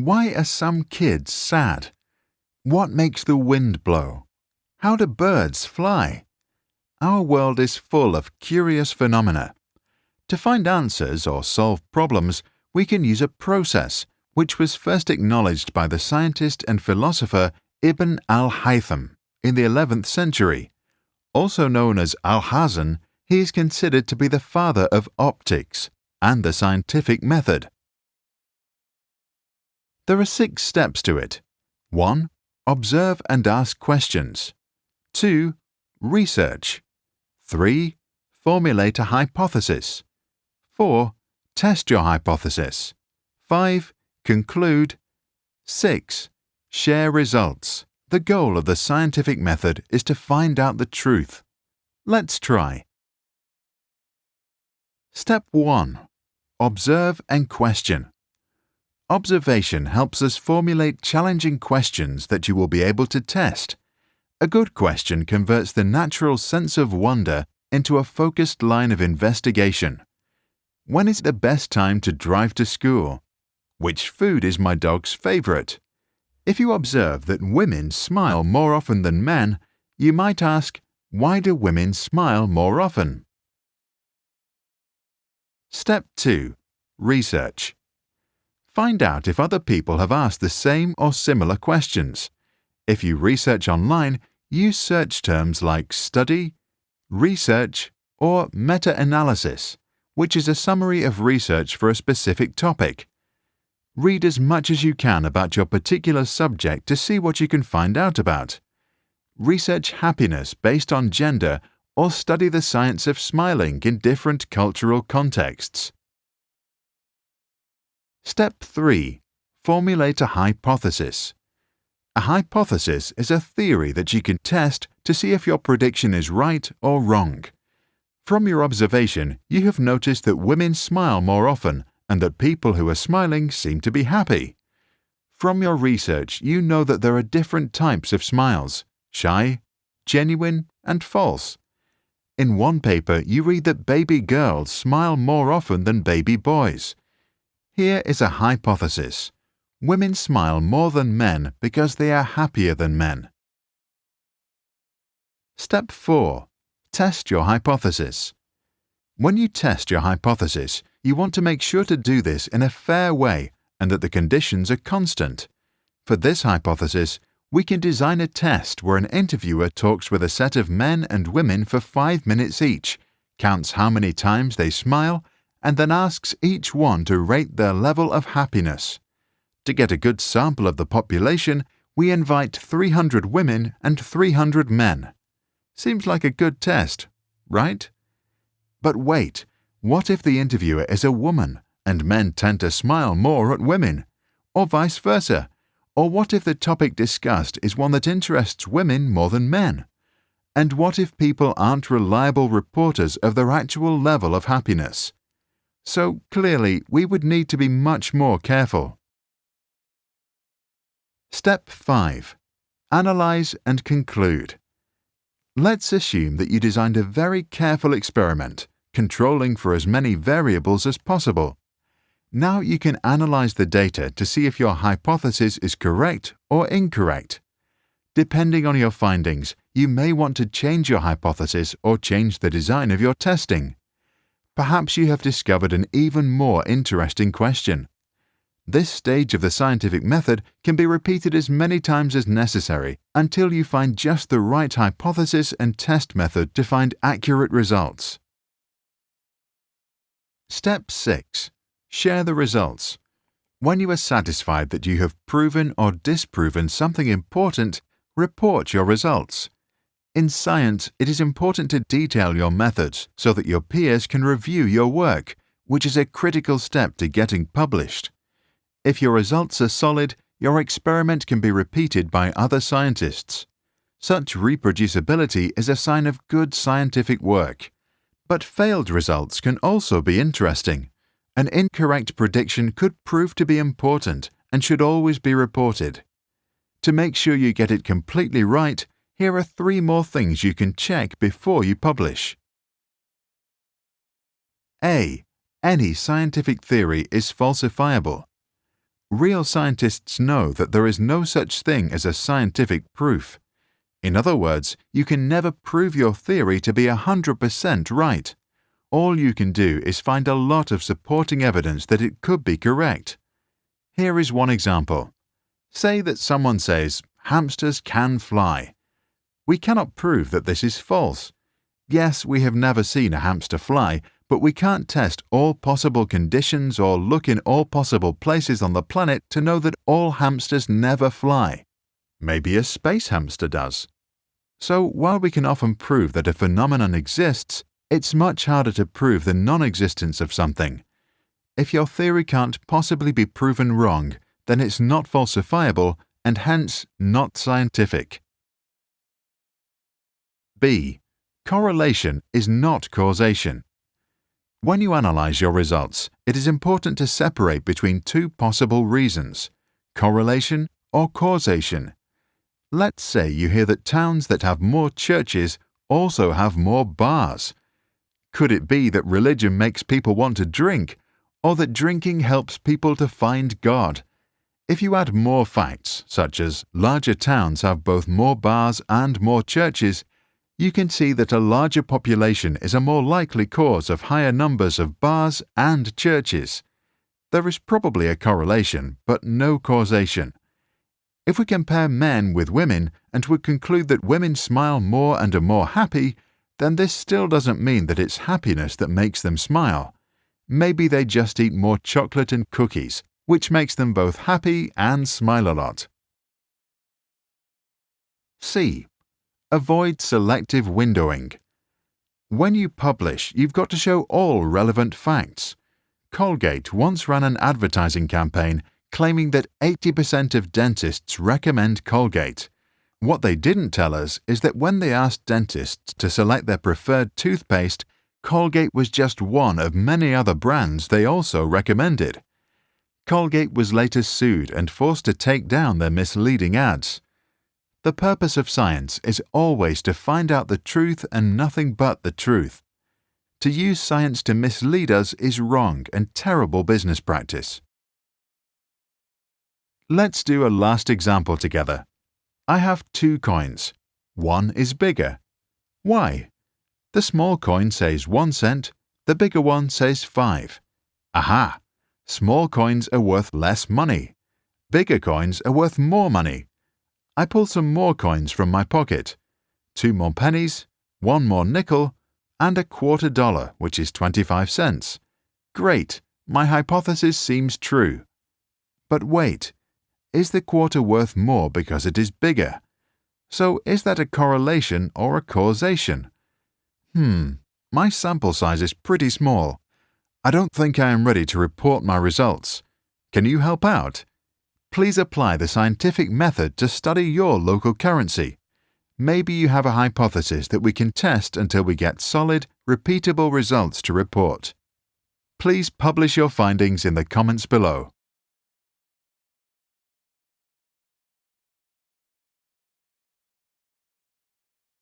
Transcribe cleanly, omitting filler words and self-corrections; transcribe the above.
Why are some kids sad? What makes the wind blow? How do birds fly? Our world is full of curious phenomena. To find answers or solve problems, we can use a process which was first acknowledged by the scientist and philosopher Ibn al-Haytham in the 11th century. Also known as Alhazen, he is considered to be the father of optics and the scientific method. There are 6 steps to it. 1. Observe and ask questions. 2. Research. 3. Formulate a hypothesis. 4. Test your hypothesis. 5. Conclude. 6. Share results. The goal of the scientific method is to find out the truth. Let's try. Step 1. Observe and question. Observation helps us formulate challenging questions that you will be able to test. A good question converts the natural sense of wonder into a focused line of investigation. When is the best time to drive to school? Which food is my dog's favorite? If you observe that women smile more often than men, you might ask, why do women smile more often? Step 2. Research. Find out if other people have asked the same or similar questions. If you research online, use search terms like study, research, or meta-analysis, which is a summary of research for a specific topic. Read as much as you can about your particular subject to see what you can find out about. Research happiness based on gender or study the science of smiling in different cultural contexts. Step 3. Formulate a hypothesis. A hypothesis is a theory that you can test to see if your prediction is right or wrong. From your observation, you have noticed that women smile more often and that people who are smiling seem to be happy. From your research, you know that there are different types of smiles: shy, genuine, and false. In one paper, you read that baby girls smile more often than baby boys. Here is a hypothesis. Women smile more than men because they are happier than men. Step 4. Test your hypothesis. When you test your hypothesis, you want to make sure to do this in a fair way and that the conditions are constant. For this hypothesis, we can design a test where an interviewer talks with a set of men and women for 5 minutes each, counts how many times they smile, and then asks each one to rate their level of happiness. To get a good sample of the population, we invite 300 women and 300 men. Seems like a good test, right? But wait, what if the interviewer is a woman and men tend to smile more at women? Or vice versa? Or what if the topic discussed is one that interests women more than men? And what if people aren't reliable reporters of their actual level of happiness? So clearly, we would need to be much more careful. Step 5. Analyze and conclude. Let's assume that you designed a very careful experiment, controlling for as many variables as possible. Now you can analyze the data to see if your hypothesis is correct or incorrect. Depending on your findings, you may want to change your hypothesis or change the design of your testing. Perhaps you have discovered an even more interesting question. This stage of the scientific method can be repeated as many times as necessary until you find just the right hypothesis and test method to find accurate results. Step 6. Share the results. When you are satisfied that you have proven or disproven something important, report your results. In science, it is important to detail your methods so that your peers can review your work, which is a critical step to getting published. If your results are solid, your experiment can be repeated by other scientists. Such reproducibility is a sign of good scientific work. But failed results can also be interesting. An incorrect prediction could prove to be important and should always be reported. To make sure you get it completely right, here are 3 more things you can check before you publish. A. Any scientific theory is falsifiable. Real scientists know that there is no such thing as a scientific proof. In other words, you can never prove your theory to be 100% right. All you can do is find a lot of supporting evidence that it could be correct. Here is one example. Say that someone says, hamsters can fly. We cannot prove that this is false. Yes, we have never seen a hamster fly, but we can't test all possible conditions or look in all possible places on the planet to know that all hamsters never fly. Maybe a space hamster does. So while we can often prove that a phenomenon exists, it's much harder to prove the non-existence of something. If your theory can't possibly be proven wrong, then it's not falsifiable and hence not scientific. B. Correlation is not causation. When you analyze your results, it is important to separate between two possible reasons: correlation or causation. Let's say you hear that towns that have more churches also have more bars. Could it be that religion makes people want to drink, or that drinking helps people to find God? If you add more facts, such as larger towns have both more bars and more churches, you can see that a larger population is a more likely cause of higher numbers of bars and churches. There is probably a correlation, but no causation. If we compare men with women and would conclude that women smile more and are more happy, then this still doesn't mean that it's happiness that makes them smile. Maybe they just eat more chocolate and cookies, which makes them both happy and smile a lot. C. Avoid selective windowing. When you publish, you've got to show all relevant facts. Colgate once ran an advertising campaign claiming that 80% of dentists recommend Colgate. What they didn't tell us is that when they asked dentists to select their preferred toothpaste, Colgate was just one of many other brands they also recommended. Colgate was later sued and forced to take down their misleading ads. The purpose of science is always to find out the truth and nothing but the truth. To use science to mislead us is wrong and terrible business practice. Let's do a last example together. I have 2 coins. One is bigger. Why? The small coin says 1 cent, the bigger one says 5. Aha! Small coins are worth less money. Bigger coins are worth more money. I pull some more coins from my pocket. 2 more pennies, 1 more nickel, and a $0.25, which is 25 cents. Great, my hypothesis seems true. But wait, is the quarter worth more because it is bigger? So is that a correlation or a causation? My sample size is pretty small. I don't think I am ready to report my results. Can you help out? Please apply the scientific method to study your local currency. Maybe you have a hypothesis that we can test until we get solid, repeatable results to report. Please publish your findings in the comments below.